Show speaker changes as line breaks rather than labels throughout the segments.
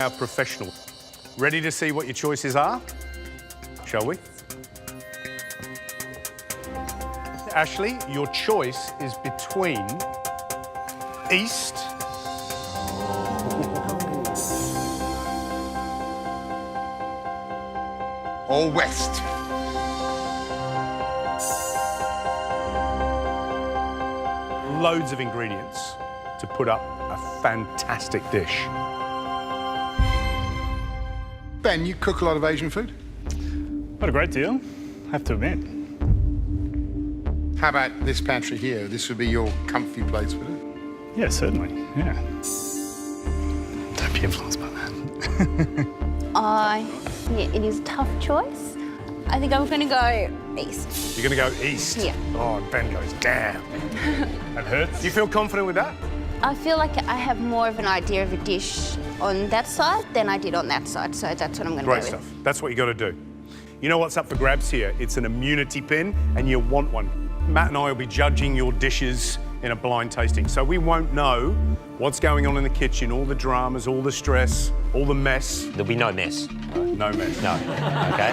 Our professional. Ready to see what your choices are? Shall we? Ashley, your choice is between East
or West.
Loads of ingredients to put up a fantastic dish.
Ben, you cook a lot of Asian food?
Not a great deal, I have to admit.
How about this pantry here? This would be your comfy place, would it?
Yeah, certainly, yeah. Don't be influenced by that.
Yeah, it is a tough choice. I think I'm going to go East.
You're going to go East?
Yeah.
Oh, Ben goes, damn.
That hurts.
Do you feel confident with that?
I feel like I have more of an idea of a dish on that side than I did on that side, so that's what I'm going to go
Great
with.
stuff. That's what you got to do. You know what's up for grabs here? It's an immunity pin, and you want one. Matt and I will be judging your dishes in a blind tasting, so we won't know what's going on in the kitchen, all the dramas, all the stress, all the mess.
There'll be no mess.
No mess.
No. Okay.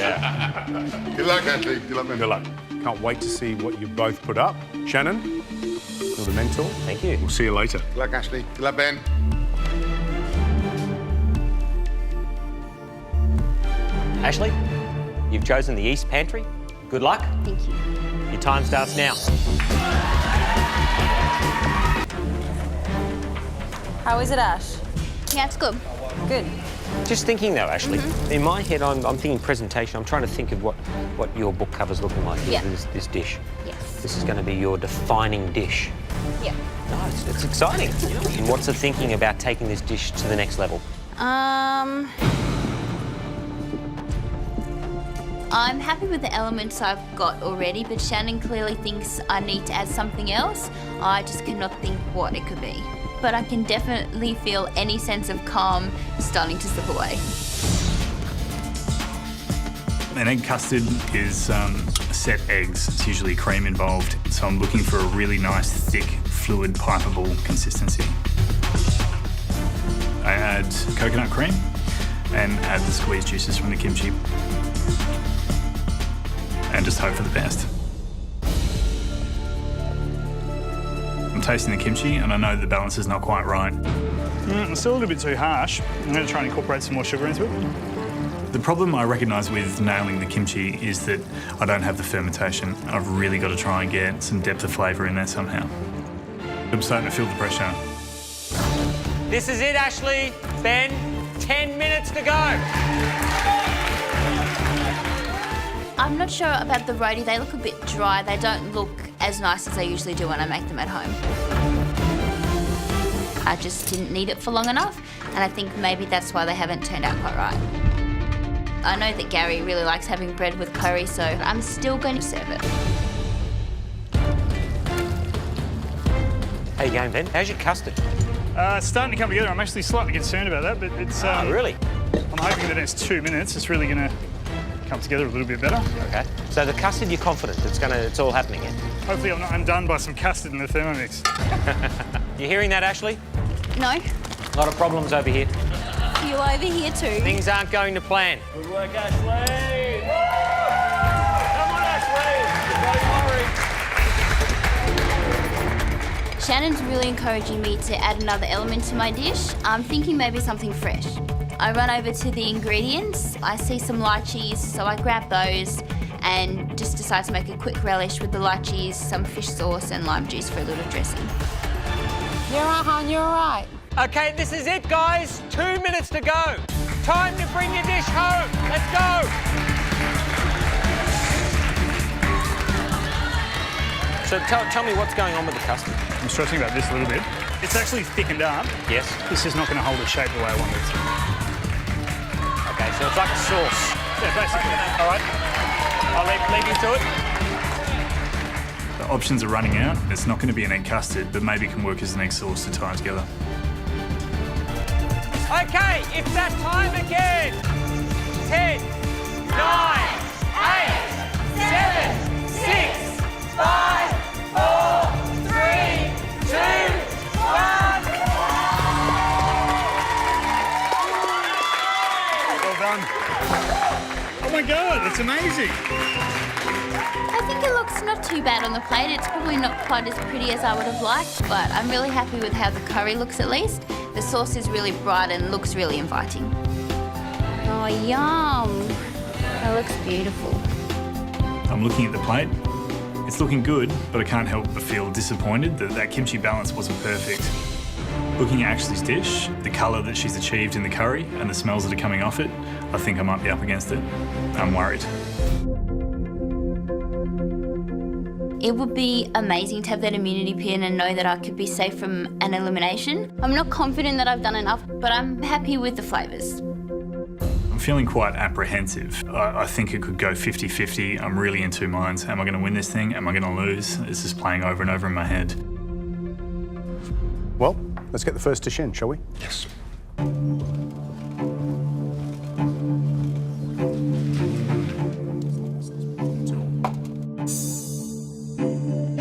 Yeah.
Good luck, Ashley. Good luck, Ben.
Good luck. Can't wait to see what you both put up. Shannon, you're the mentor.
Thank you.
We'll see you later.
Good luck, Ashley. Good luck, Ben.
Ashley, you've chosen the East Pantry. Good luck.
Thank you.
Your time starts now.
How is it, Ash?
Yeah, it's good.
Good.
Just thinking though, Ashley, in my head I'm thinking presentation. I'm trying to think of what your book cover's looking like.
Yeah.
This dish.
Yes.
This is going to be your defining dish.
Yeah.
No, it's exciting. And what's the thinking about taking this dish to the next level?
I'm happy with the elements I've got already, but Shannon clearly thinks I need to add something else. I just cannot think what it could be. But I can definitely feel any sense of calm starting to slip away.
An egg custard is set eggs. It's usually cream involved. So I'm looking for a really nice, thick, fluid, pipeable consistency. I add coconut cream and add the squeezed juices from the kimchi. And just hope for the best. I'm tasting the kimchi and I know the balance is not quite right.
It's still a little bit too harsh. I'm going to try and incorporate some more sugar into it.
The problem I recognise with nailing the kimchi is that I don't have the fermentation. I've really got to try and get some depth of flavour in there somehow. I'm starting to feel the pressure.
This is it, Ashley. Ben, 10 minutes to go.
I'm not sure about the roti. They look a bit dry. They don't look as nice as they usually do when I make them at home. I just didn't knead it for long enough, and I think maybe that's why they haven't turned out quite right. I know that Gary really likes having bread with curry, so I'm still going to serve it.
How you going, Ben? How's your custard?
It's starting to come together. I'm actually slightly concerned about that, but it's...
Really?
I'm hoping in the next 2 minutes it's really going to come together a little bit better.
Okay. So the custard, you're confident it's all happening yet?
Hopefully I'm not undone by some custard in the Thermomix.
You hearing that, Ashley?
No,
A lot of problems over here.
you over here too.
Things aren't going to plan.
Good work, Ashley! Come on, Ashley!
Shannon's really encouraging me to add another element to my dish. I'm thinking maybe something fresh. I run over to the ingredients. I see some lychees, so I grab those and just decide to make a quick relish with the lychees, some fish sauce and lime juice for a little dressing.
You're right, hon, you're right.
Okay, this is it, guys. 2 minutes to go. Time to bring your dish home. Let's go. So tell me what's going on with the custard.
I'm stressing about this a little bit. It's actually thickened up.
Yes.
This is not going to hold its shape the way I want it to.
Okay, so it's like a sauce.
Yeah, basically. All right.
I'll leave you to it.
The options are running out. It's not going to be an egg custard, but maybe it can work as an egg sauce to tie together.
Okay, it's that time again. 10, 9, 8, 7, 6, 5, 4, 3, 2, 1.
done.
Oh my God, that's amazing.
I think it looks not too bad on the plate. It's probably not quite as pretty as I would have liked, but I'm really happy with how the curry looks at least. The sauce is really bright and looks really inviting. Oh, yum. That looks beautiful.
I'm looking at the plate. It's looking good, but I can't help but feel disappointed that that kimchi balance wasn't perfect. Looking at Ashley's dish, the colour that she's achieved in the curry and the smells that are coming off it, I think I might be up against it. I'm worried.
It would be amazing to have that immunity pin and know that I could be safe from an elimination. I'm not confident that I've done enough, but I'm happy with the flavours.
I'm feeling quite apprehensive. I think it could go 50-50. I'm really in two minds. Am I going to win this thing? Am I going to lose? It's just playing over and over in my head.
Well, let's get the first dish in, shall we?
Yes.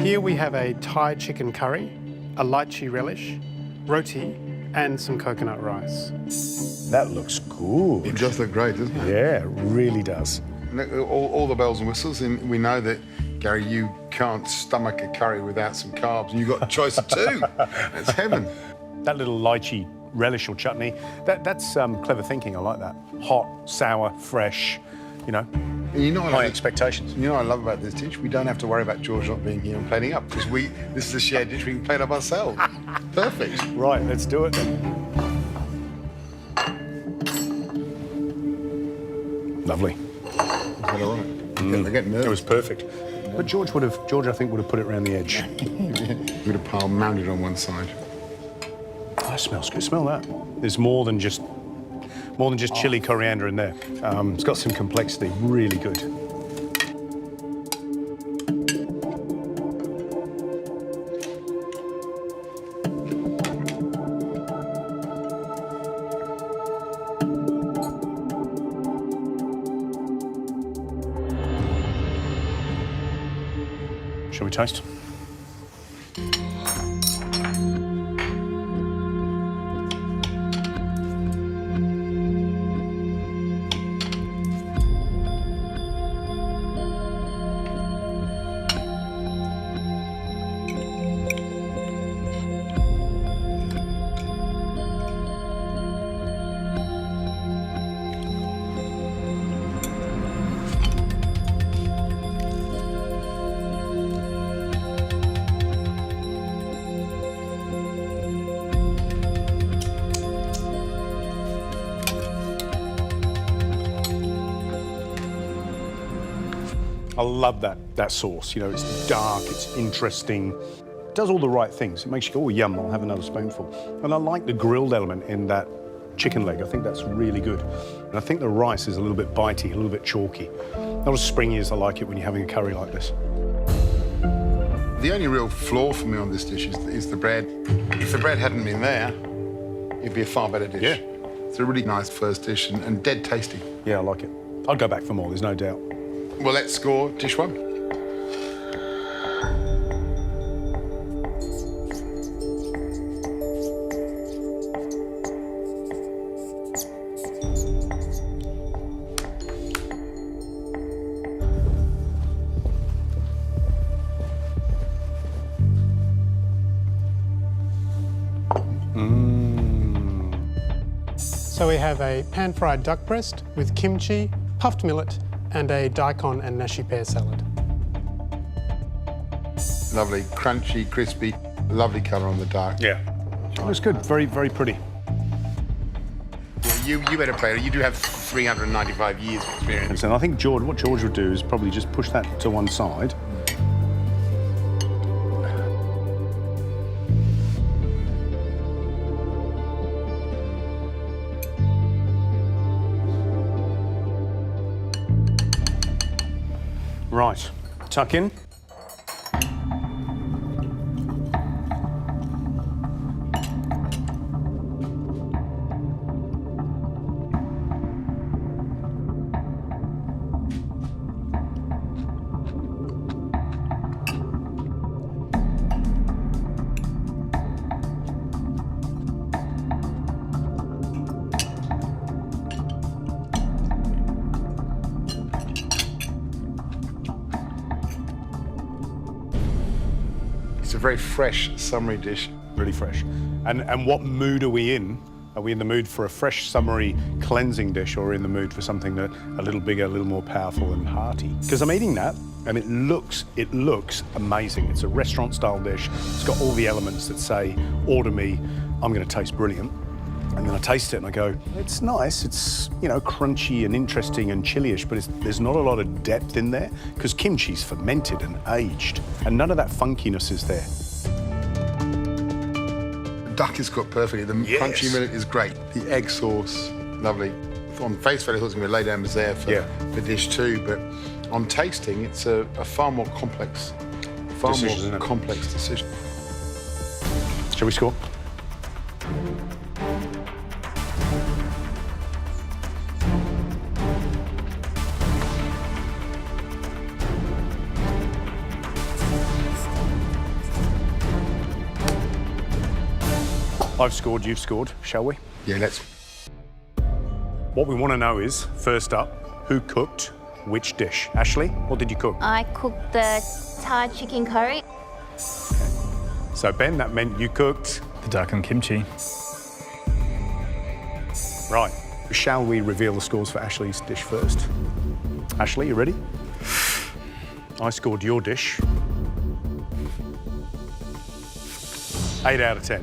Here we have a Thai chicken curry, a lychee relish, roti, and some coconut rice.
That looks good.
It does look great, doesn't it?
Yeah, it really does.
All the bells and whistles, and we know that, Gary, you can't stomach a curry without some carbs, and you've got a choice of two. That's heaven.
That little lychee relish or chutney, that's clever thinking. I like that. Hot, sour, fresh, you know,
And you know what
high expectations.
You know what I love about this dish? We don't have to worry about George not being here and plating up, because this is a shared dish we can plate up ourselves. Perfect.
Right, let's do it then. Lovely.
Is that all right? I get nervous.
It was perfect. But George, I think, would have put it around the edge.
We'd have piled mounted on one side.
Oh, that smells good. Smell that. There's more than just chili coriander in there. It's got some complexity. Really good. Shall we taste? I love that sauce. You know, it's dark, it's interesting. It does all the right things. It makes you go, oh, yum, I'll have another spoonful. And I like the grilled element in that chicken leg. I think that's really good. And I think the rice is a little bit bitey, a little bit chalky. Not as springy as I like it when you're having a curry like this.
The only real flaw for me on this dish is the bread. If the bread hadn't been there, it'd be a far better dish.
Yeah.
It's a really nice first dish and dead tasty.
Yeah, I like it. I'd go back for more, there's no doubt.
Well, let's score dish one.
So we have a pan-fried duck breast with kimchi, puffed millet, and a daikon and nashi pear salad.
Lovely, crunchy, crispy, lovely colour on the dark.
Yeah. Looks good, very, very pretty.
You better play it. You do have 395 years of experience.
And I think what George would do is probably just push that to one side. Right, tuck in.
It's a very fresh, summery dish.
Really fresh. And what mood are we in? Are we in the mood for a fresh, summery, cleansing dish, or in the mood for something that a little bigger, a little more powerful and hearty? Because I'm eating that, and it looks amazing. It's a restaurant-style dish. It's got all the elements that say, order me, I'm going to taste brilliant. And then I taste it and I go, it's nice. It's, you know, crunchy and interesting and chili-ish, but there's not a lot of depth in there because kimchi's fermented and aged, and none of that funkiness is there.
Duck is cooked perfectly. The crunchy millet is great. The egg sauce, lovely. On face value, I thought it was going to be laid down there for dish two, but on tasting, it's a far more complex decision.
Shall we score? I've scored, you've scored, shall we?
Yeah, let's.
What we want to know is, first up, who cooked which dish? Ashley, what did you cook?
I cooked the Thai chicken curry.
So Ben, that meant you cooked.
The duck and kimchi.
Right. Shall we reveal the scores for Ashley's dish first? Ashley, you ready? I scored your dish 8 out of 10.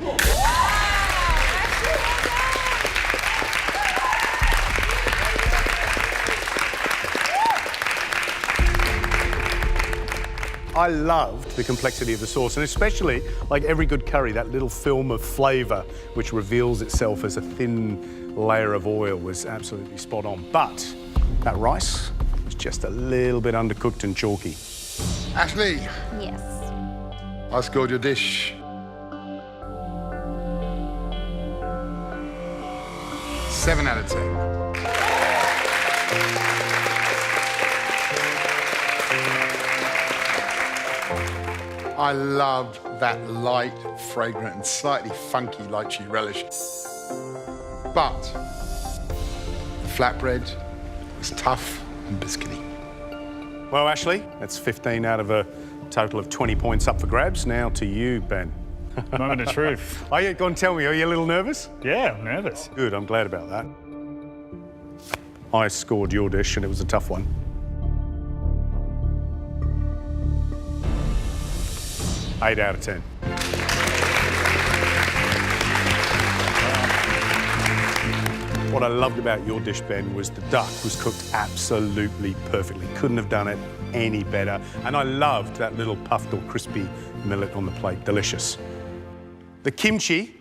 I loved the complexity of the sauce, and especially, like every good curry, that little film of flavour which reveals itself as a thin layer of oil was absolutely spot on. But that rice was just a little bit undercooked and chalky.
Ashley,
Yes.
I scored your dish 7 out of 10. I loved that light, fragrant, and slightly funky lychee relish. But the flatbread was tough and biscuity.
Well, Ashley, that's 15 out of a total of 20 points up for grabs. Now to you, Ben.
Moment of truth.
Oh, yeah, go on, tell me, are you a little nervous?
Yeah, I'm nervous.
Good, I'm glad about that. I scored your dish, and it was a tough one. Eight out of 10. What I loved about your dish, Ben, was the duck was cooked absolutely perfectly. Couldn't have done it any better. And I loved that little puffed or crispy millet on the plate. Delicious. The kimchi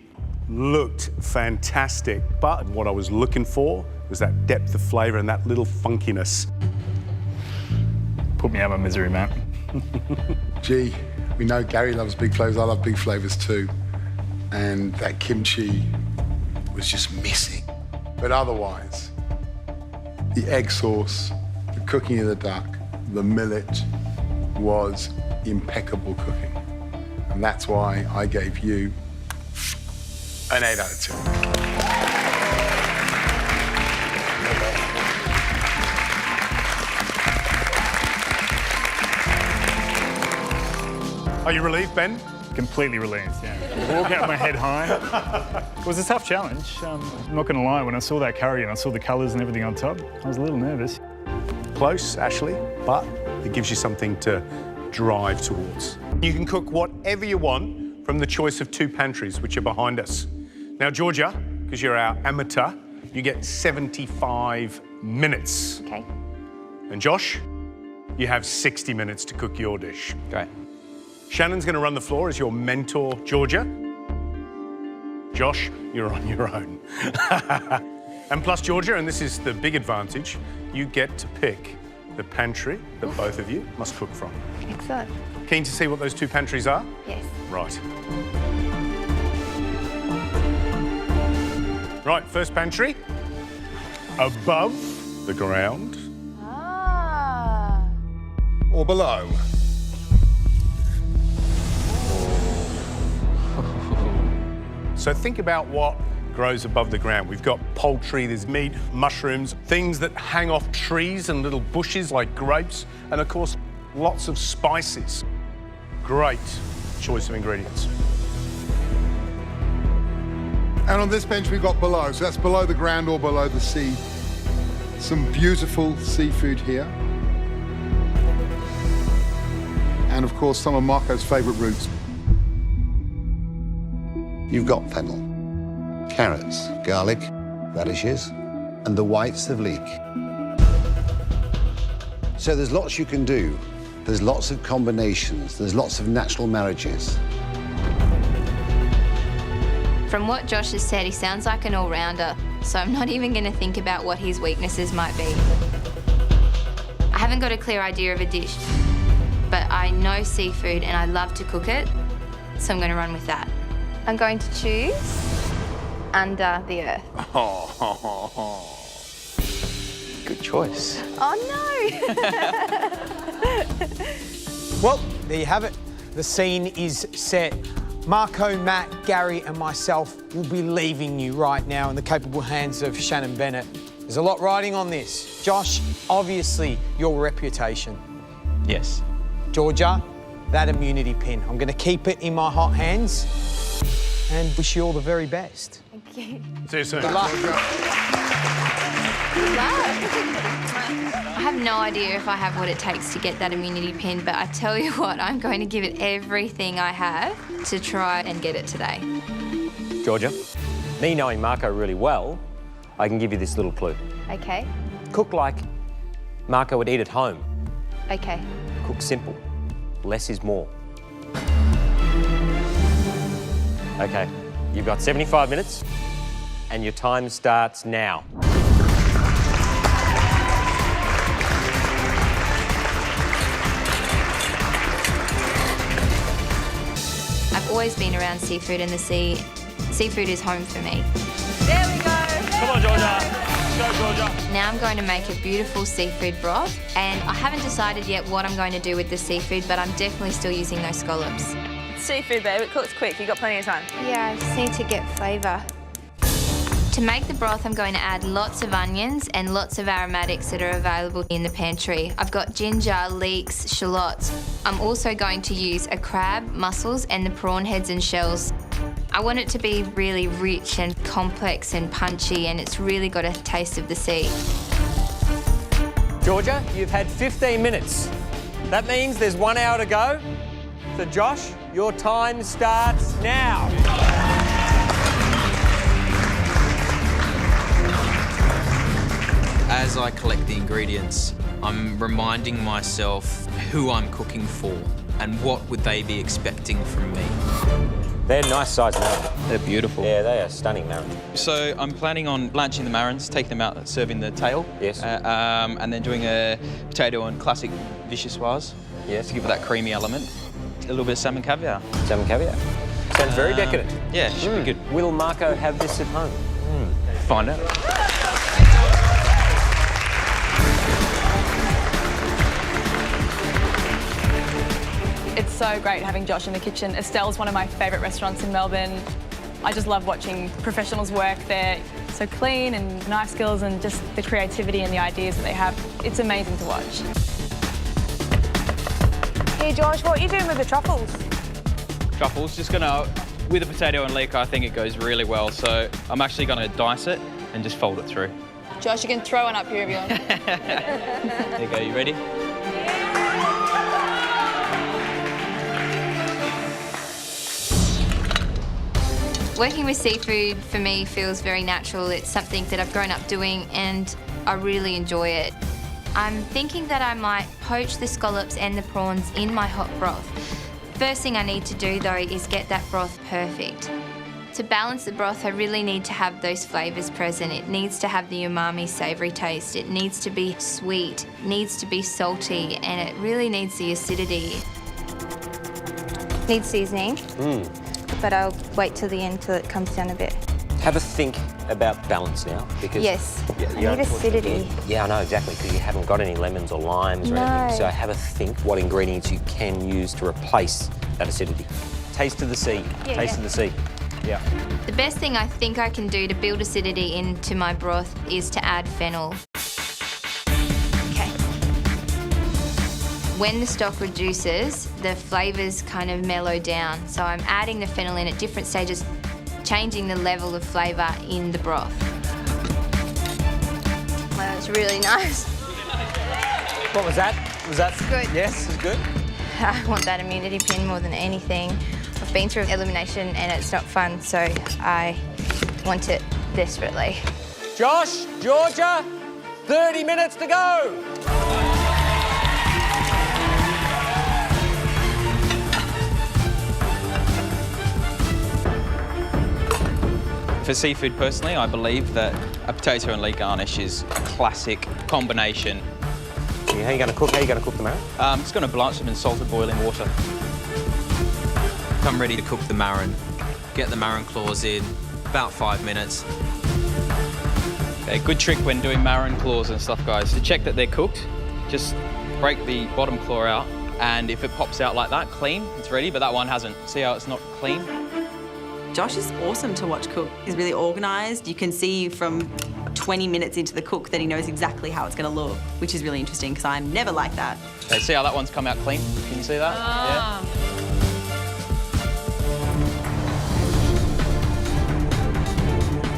looked fantastic, but what I was looking for was that depth of flavour and that little funkiness.
Put me out of my misery, Matt.
Gee, we know Gary loves big flavours. I love big flavours too. And that kimchi was just missing. But otherwise, the egg sauce, the cooking of the duck, the millet was impeccable cooking. And that's why I gave you an 8 out of 10.
Are you relieved, Ben?
Completely relieved, yeah. Walk out with my head high. It was a tough challenge. I'm not going to lie, when I saw that curry and I saw the colours and everything on top, I was a little nervous.
Close, Ashley, but it gives you something to drive towards. You can cook whatever you want from the choice of 2 pantries, which are behind us. Now, Georgia, because you're our amateur, you get 75 minutes.
Okay.
And Josh, you have 60 minutes to cook your dish.
Great.
Shannon's going to run the floor as your mentor, Georgia. Josh, you're on your own. And plus, Georgia, and this is the big advantage, you get to pick the pantry that both of you must cook from.
Excellent.
Keen to see what those 2 pantries are?
Yes.
Right. Right, first pantry. Above the ground.
Ah.
Or below.
So think about what grows above the ground. We've got poultry, there's meat, mushrooms, things that hang off trees and little bushes like grapes, and of course, lots of spices. Great. choice of ingredients.
And on this bench we've got below, so that's below the ground or below the sea. Some beautiful seafood here. And of course some of Marco's favourite roots.
You've got fennel, carrots, garlic, radishes, and the whites of leek. So there's lots you can do. There's lots of combinations. There's lots of natural marriages.
From what Josh has said, he sounds like an all-rounder, so I'm not even going to think about what his weaknesses might be. I haven't got a clear idea of a dish, but I know seafood and I love to cook it, so I'm going to run with that. I'm going to choose Under the Earth.
Good choice.
Oh no!
Well, there you have it. The scene is set. Marco, Matt, Gary and myself will be leaving you right now in the capable hands of Shannon Bennett. There's a lot riding on this. Josh, obviously your reputation.
Yes.
Georgia, that immunity pin. I'm going to keep it in my hot hands and wish you all the very best.
Thank you.
See you soon.
Good luck.
I have no idea if I have what it takes to get that immunity pin, but I tell you what, I'm going to give it everything I have to try and get it today.
Georgia, me knowing Marco really well, I can give you this little clue.
Okay.
Cook like Marco would eat at home.
Okay.
Cook simple. Less is more. Okay, you've got 75 minutes and your time starts now.
I've always been around seafood and the sea. Seafood is home for me.
There we go.
Come on, Georgia. Let's go, Georgia.
Now I'm going to make a beautiful seafood broth, and I haven't decided yet what I'm going to do with the seafood, but I'm definitely still using those scallops.
It's seafood, babe. It cooks quick. You've got plenty of time.
Yeah, I just need to get flavour. To make the broth, I'm going to add lots of onions and lots of aromatics that are available in the pantry. I've got ginger, leeks, shallots. I'm also going to use a crab, mussels, and the prawn heads and shells. I want it to be really rich and complex and punchy, and it's really got a taste of the sea.
Georgia, you've had 15 minutes. That means there's 1 hour to go. So Josh, your time starts now.
As I collect the ingredients, I'm reminding myself who I'm cooking for and what would they be expecting from me.
They're nice sized marrons.
They're beautiful.
Yeah, they are stunning marrons.
So I'm planning on blanching the marrons, taking them out, serving the tail.
Yes.
And then doing a potato and classic vichyssoise.
Yes.
To give it that creamy element. A little bit of salmon caviar.
Salmon caviar. Sounds very decadent.
Yeah, should be good.
Will Marco have this at home?
Find out.
It's so great having Josh in the kitchen. Estelle's one of my favourite restaurants in Melbourne. I just love watching professionals work. They're so clean and knife skills and just the creativity and the ideas that they have. It's amazing to watch.
Hey Josh, what are you doing with the truffles?
Truffles, just gonna, with a potato and leek, I think it goes really well. So I'm actually gonna dice it and just fold it through.
Josh, you can throw one up here if you want.
There you go, you ready?
Working with seafood for me feels very natural. It's something that I've grown up doing and I really enjoy it. I'm thinking that I might poach the scallops and the prawns in my hot broth. First thing I need to do though is get that broth perfect. To balance the broth, I really need to have those flavours present. It needs to have the umami savoury taste. It needs to be sweet, needs to be salty, and it really needs the acidity. Needs seasoning. But I'll wait till the end till it comes down a bit.
Have a think about balance now, because
Yes,
yeah,
I need acidity.
Yeah, I know exactly, because you haven't got any lemons or limes or anything. So have a think what ingredients you can use to replace that acidity. Taste of the sea. Taste of the sea. Yeah.
The best thing I think I can do to build acidity into my broth is to add fennel. Okay. When the stock reduces, the flavours kind of mellow down. So I'm adding the fennel in at different stages, changing the level of flavour in the broth. Well, it's really nice.
What was that? Was that
good?
Yes, it's good.
I want that immunity pin more than anything. I've been through elimination and it's not fun, so I want it desperately.
Josh, Georgia, 30 minutes to go.
For seafood, personally, I believe that a potato and leek garnish is a classic combination.
How are you going to cook? How are you going to cook the marron?
I'm just going to blanch them in salted boiling water. I'm ready to cook the marron. Get the marron claws in, about 5 minutes. Okay, good trick when doing marron claws and stuff, guys. To check that they're cooked, just break the bottom claw out, and if it pops out like that, clean, it's ready, but that one hasn't. See how it's not clean?
Josh is awesome to watch cook. He's really organised. You can see from 20 minutes into the cook that he knows exactly how it's going to look, which is really interesting because I'm never like that.
Okay, see how that one's come out clean? Can you see that? Yeah.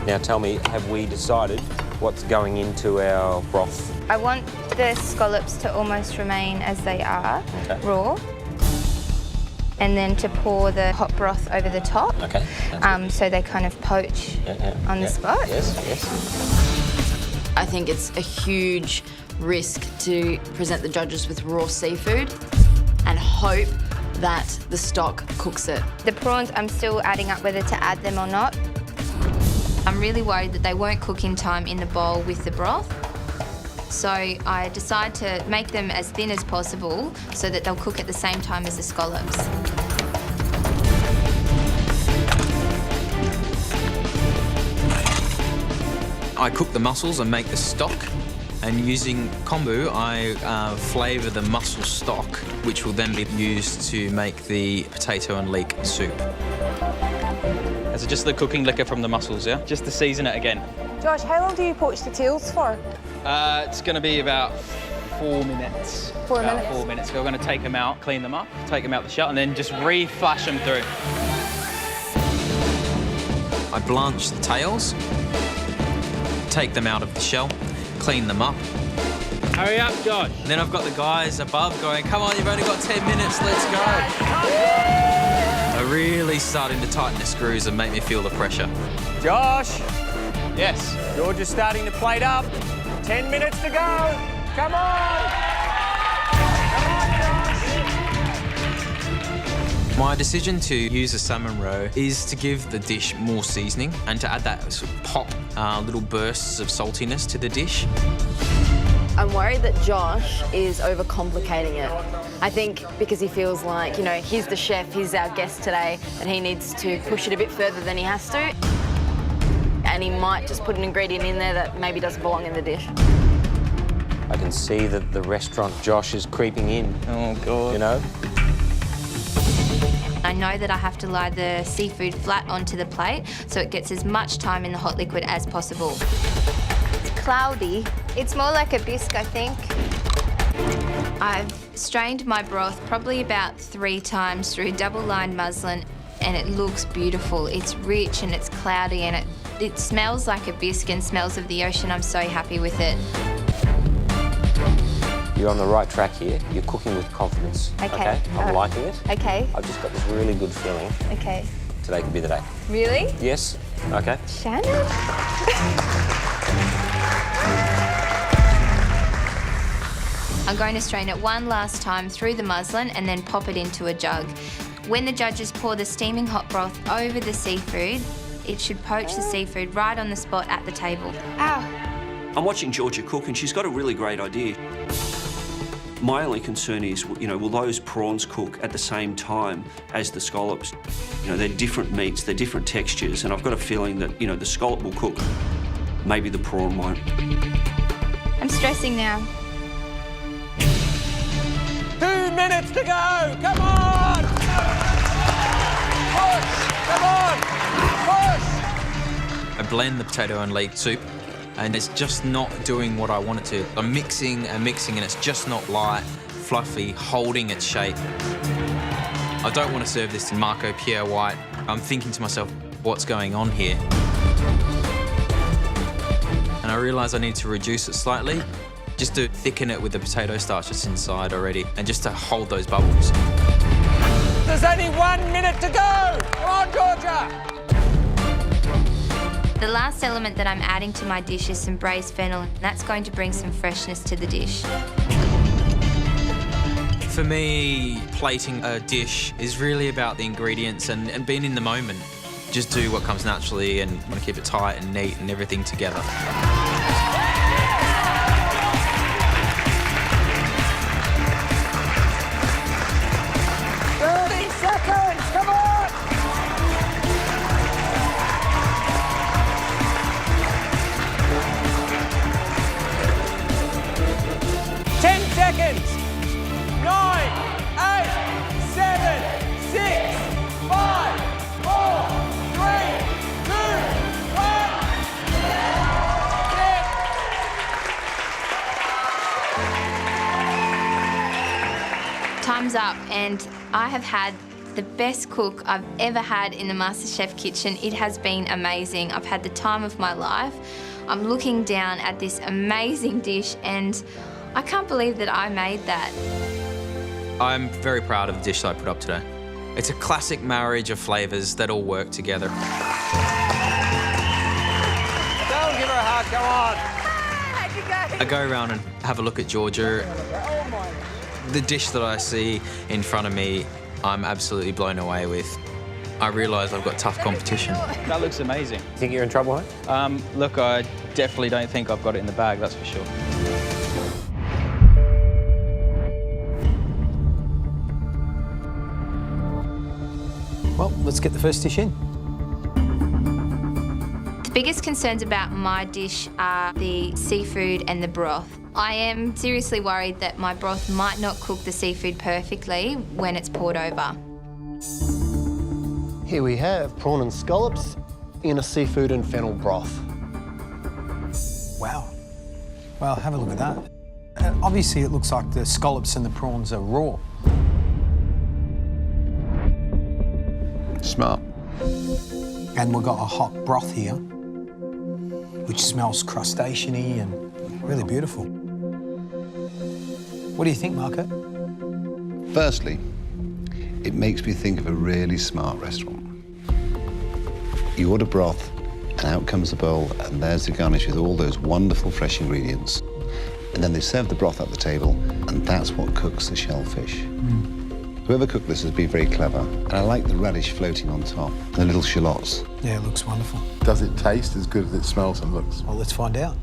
Now tell me, have we decided what's going into our broth?
I want the scallops to almost remain as they are, raw. And then to pour the hot broth over the top, so they kind of poach on the spot.
Yes.
I think it's a huge risk to present the judges with raw seafood and hope that the stock cooks it.
The prawns, I'm still adding up whether to add them or not. I'm really worried that they won't cook in time in the bowl with the broth. So I decide to make them as thin as possible so that they'll cook at the same time as the scallops.
I cook the mussels and make the stock. And using kombu, I flavour the mussel stock, which will then be used to make the potato and leek soup. Is it just the cooking liquor from the mussels, yeah? Just to season it again.
Josh, how long do you poach the tails for?
It's going to be about 4 minutes.
4 minutes?
4 minutes. So we're going to take them out, clean them up, take them out the shell, and then just re-flash them through. I blanch the tails, take them out of the shell, clean them up.
Hurry up, Josh.
And then I've got the guys above going, come on, you've only got 10 minutes, let's go. They're really starting to tighten the screws and make me feel the pressure.
Josh. Yes. Georgia's starting to plate up. 10 minutes to go. Come on.
My decision to use a salmon roe is to give the dish more seasoning and to add that sort of pop, little bursts of saltiness to the dish.
I'm worried that Josh is overcomplicating it. I think because he feels like, you know, he's the chef, he's our guest today, and he needs to push it a bit further than he has to. And he might just put an ingredient in there that maybe doesn't belong in the dish.
I can see that the restaurant Josh is creeping in.
Oh, God.
You know?
I know that I have to lie the seafood flat onto the plate so it gets as much time in the hot liquid as possible. It's cloudy. It's more like a bisque, I think. I've strained my broth probably about 3 times through double-lined muslin, and it looks beautiful. It's rich and it's cloudy and it smells like a bisque and smells of the ocean. I'm so happy with it.
You're on the right track here. You're cooking with confidence.
Okay.
I'm liking it.
Okay.
I've just got this really good feeling.
Okay.
Today could be the day.
Really?
Yes. Okay.
Shannon? I'm going to strain it one last time through the muslin and then pop it into a jug. When the judges pour the steaming hot broth over the seafood, it should poach the seafood right on the spot at the table. Ow.
I'm watching Georgia cook and she's got a really great idea. My only concern is, you know, will those prawns cook at the same time as the scallops? You know, they're different meats, they're different textures, and I've got a feeling that, you know, the scallop will cook, maybe the prawn won't.
I'm stressing now.
2 minutes to go. Come on. Push. Come on. Push.
I blend the potato and leek soup, and it's just not doing what I want it to. I'm mixing and mixing, and it's just not light. fluffy, holding its shape. I don't want to serve this to Marco Pierre White. I'm thinking to myself, what's going on here? And I realise I need to reduce it slightly, just to thicken it with the potato starch that's inside already, and just to hold those bubbles.
There's only 1 minute to go! Come on, Georgia!
The last element that I'm adding to my dish is some braised fennel, and that's going to bring some freshness to the dish.
For me, plating a dish is really about the ingredients and being in the moment. Just do what comes naturally and want to keep it tight and neat and everything together.
30 seconds, come on! 10 seconds! 9, 8, 7, 6, 5, 4, 3, 2, 1.
Time's up, and I have had the best cook I've ever had in the MasterChef kitchen. It has been amazing. I've had the time of my life. I'm looking down at this amazing dish, and I can't believe that I made that.
I'm very proud of the dish that I put up today. It's a classic marriage of flavours that all work together.
Don't give her a hug, come on!
I go around and have a look at Georgia. The dish that I see in front of me, I'm absolutely blown away with. I realise I've got tough competition. That looks amazing.
You think you're in trouble, huh?
Look, I definitely don't think I've got it in the bag, that's for sure.
Well, let's get the first dish in.
The biggest concerns about my dish are the seafood and the broth. I am seriously worried that my broth might not cook the seafood perfectly when it's poured over.
Here we have prawn and scallops in a seafood and fennel broth.
Wow. Well, have a look at that. Obviously, it looks like the scallops and the prawns are raw.
Smart.
And we've got a hot broth here, which smells crustacean-y and really beautiful. What do you think, Marco?
Firstly, it makes me think of a really smart restaurant. You order broth, and out comes the bowl, and there's the garnish with all those wonderful fresh ingredients. And then they serve the broth at the table, and that's what cooks the shellfish. Whoever cooked this has been very clever, and I like the radish floating on top, and the little shallots.
Yeah, it looks wonderful.
Does it taste as good as it smells and looks?
Well, let's find out.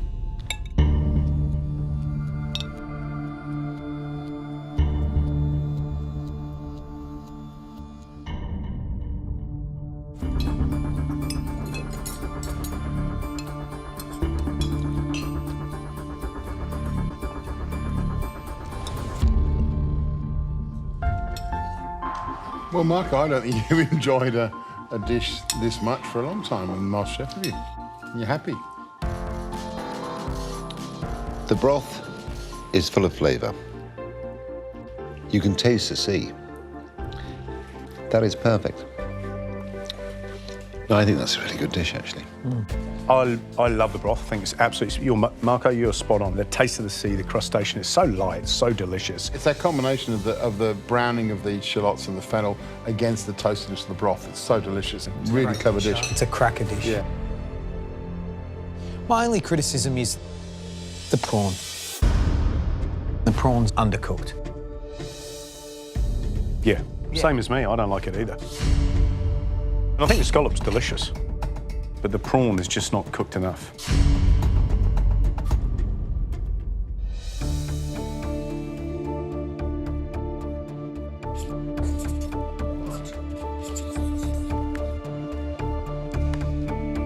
Well, Marco, I don't think you've enjoyed a dish this much for a long time on MasterChef, have you? You're happy?
The broth is full of flavour. You can taste the sea. That is perfect. No, I think that's a really good dish, actually.
I love the broth. I think it's absolutely... Marco, you're spot on. The taste of the sea, the crustacean is so light, so delicious.
It's that combination of the browning of the shallots and the fennel against the toastiness of the broth. It's so delicious. Really clever dish.
It's a cracker dish.
Yeah.
My only criticism is the prawn. The prawn's undercooked.
Yeah, same as me. I don't like it either. And I think the scallop's delicious, but the prawn is just not cooked enough.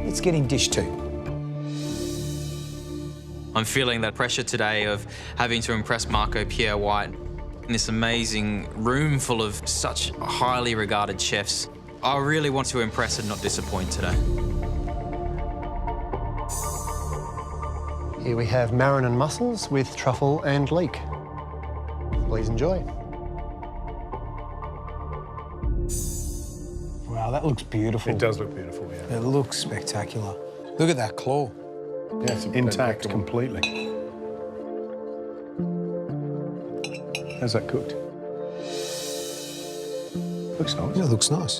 Let's get in dish 2.
I'm feeling that pressure today of having to impress Marco Pierre White in this amazing room full of such highly regarded chefs. I really want to impress and not disappoint today.
Here we have marron and mussels with truffle and leek. Please enjoy.
Wow, that looks beautiful.
It does look beautiful, yeah.
It looks spectacular. Look at that claw.
Yeah, it's intact completely. How's that cooked? Looks nice.
Yeah, it looks nice.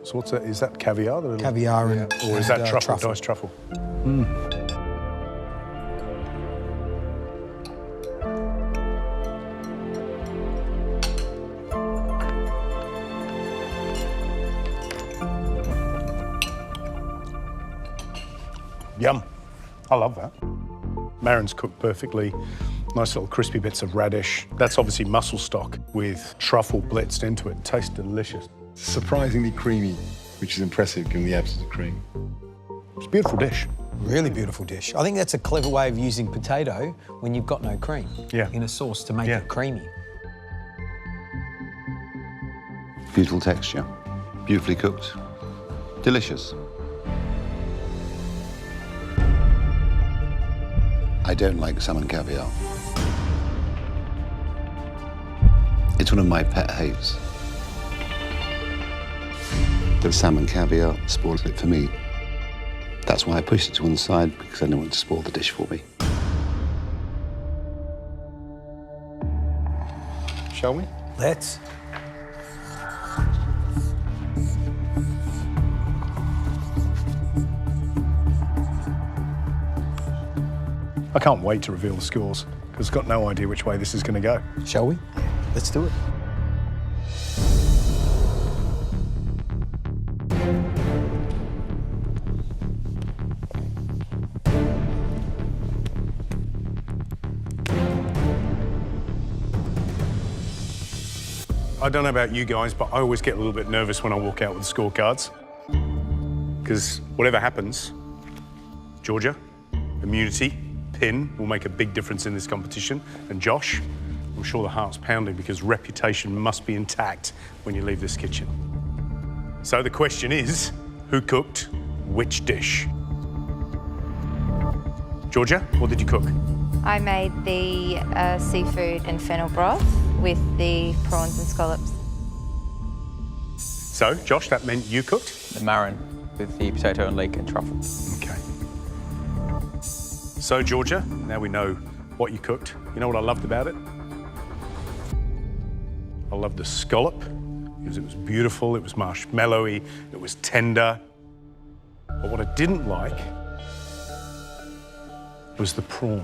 So what's that? Is that caviar?
Caviar and
or is that truffle?
truffle.
Diced truffle. Yum. I love that. Marin's cooked perfectly. Nice little crispy bits of radish. That's obviously mussel stock with truffle blitzed into it. Tastes delicious.
Surprisingly creamy, which is impressive given the absence of cream.
It's a beautiful dish.
Really beautiful dish. I think that's a clever way of using potato when you've got no cream in a sauce to make it creamy.
Beautiful texture, beautifully cooked, delicious. I don't like salmon caviar. It's one of my pet hates. The salmon caviar spoils it for me. That's why I pushed it to one side, because I didn't want to spoil the dish for me.
Shall we?
Let's.
I can't wait to reveal the scores, because I've got no idea which way this is going to go.
Shall we? Let's do it.
I don't know about you guys, but I always get a little bit nervous when I walk out with the scorecards. Because whatever happens, Georgia, immunity, pin will make a big difference in this competition. And Josh, I'm sure the heart's pounding because reputation must be intact when you leave this kitchen. So the question is, who cooked which dish? Georgia, what did you cook?
I made the seafood and fennel broth with the prawns and scallops.
So, Josh, that meant you cooked?
The marin with the potato and leek and truffle.
Okay. So, Georgia, now we know what you cooked. You know what I loved about it? I loved the scallop because it was beautiful, it was marshmallowy, it was tender. But what I didn't like was the prawn.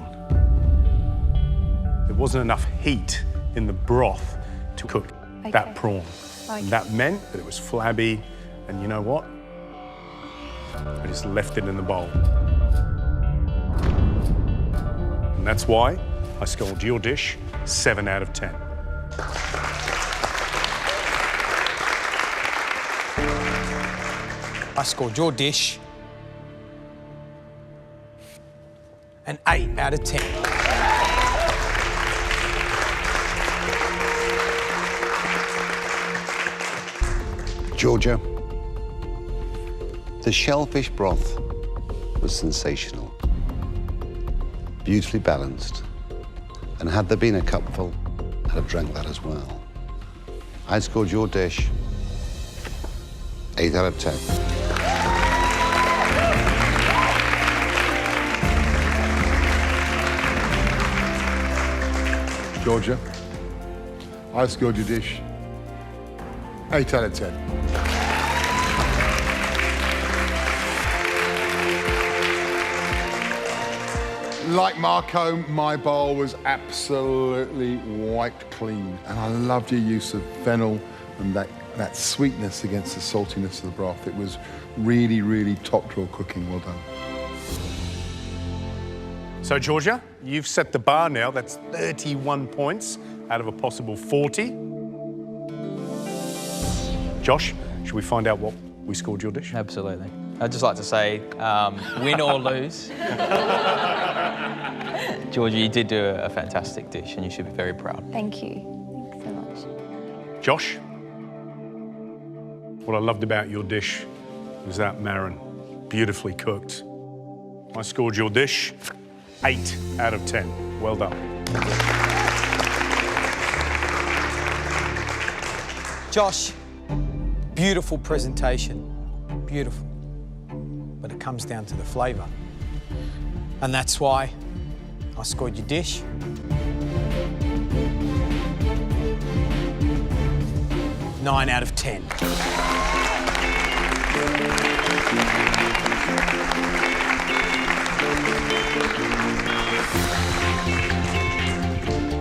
There wasn't enough heat in the broth to cook that prawn.
Okay.
And that meant that it was flabby, and you know what? I just left it in the bowl. And that's why I scored your dish 7 out of 10.
I scored your dish an 8 out of 10.
Georgia, the shellfish broth was sensational, beautifully balanced, and had there been a cupful, I'd have drank that as well. I scored your dish 8 out of 10.
Georgia, I scored your dish 8 out of 10. Like Marco, my bowl was absolutely wiped clean. And I loved your use of fennel and that sweetness against the saltiness of the broth. It was really, really top drawer cooking. Well done.
So, Georgia, you've set the bar now. That's 31 points out of a possible 40. Josh, should we find out what we scored your dish?
Absolutely. I'd just like to say, win or lose, Georgia, you did do a fantastic dish and you should be very proud.
Thank you. Thanks so much.
Josh, what I loved about your dish was that marin, beautifully cooked. I scored your dish 8 out of 10. Well done.
Josh, beautiful presentation, beautiful. But it comes down to the flavour. And that's why I scored your dish. Nine out of 10.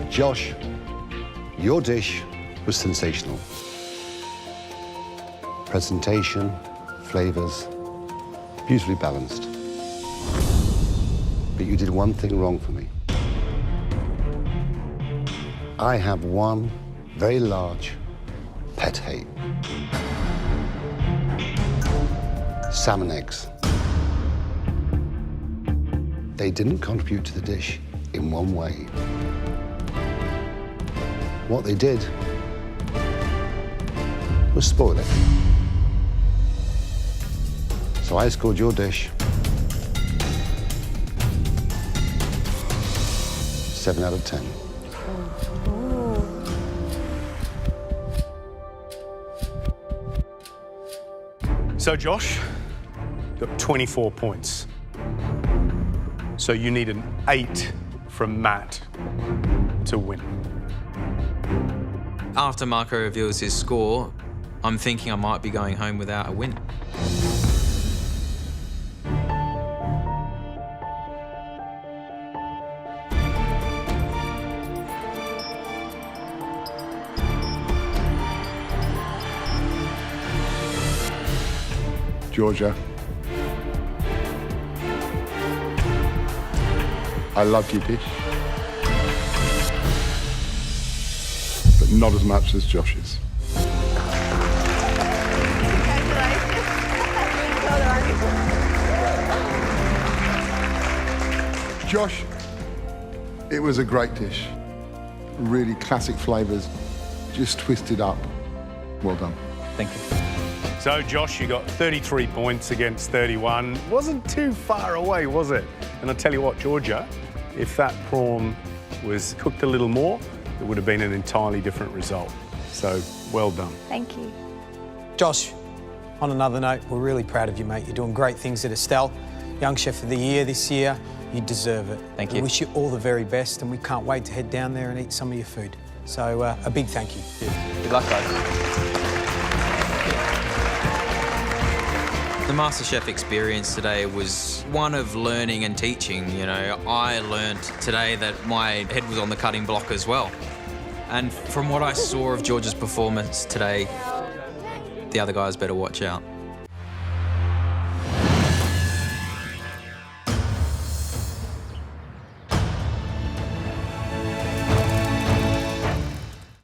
Josh, your dish was sensational. Presentation, flavours, beautifully balanced. But you did one thing wrong for me. I have one very large pet hate. Salmon eggs. They didn't contribute to the dish in one way. What they did was spoil it. So I scored your dish 7 out of 10.
So Josh, got 24 points. So you need an 8 from Matt to win.
After Marco reveals his score, I'm thinking I might be going home without a win.
Georgia, I loved your dish, but not as much as Josh's. Josh, it was a great dish. Really classic flavours, just twisted up. Well done.
Thank you.
So Josh, you got 33 points against 31. Wasn't too far away, was it? And I'll tell you what, Georgia, if that prawn was cooked a little more, it would have been an entirely different result. So, well done.
Thank you.
Josh, on another note, we're really proud of you, mate. You're doing great things at Estelle. Young Chef of the Year this year. You deserve it.
Thank
We
you.
wish you all the very best, and we can't wait to head down there and eat some of your food. So, a big thank you.
Good luck, guys. The MasterChef experience today was one of learning and teaching. You know, I learned today that my head was on the cutting block as well. And from what I saw of George's performance today, the other guys better watch out.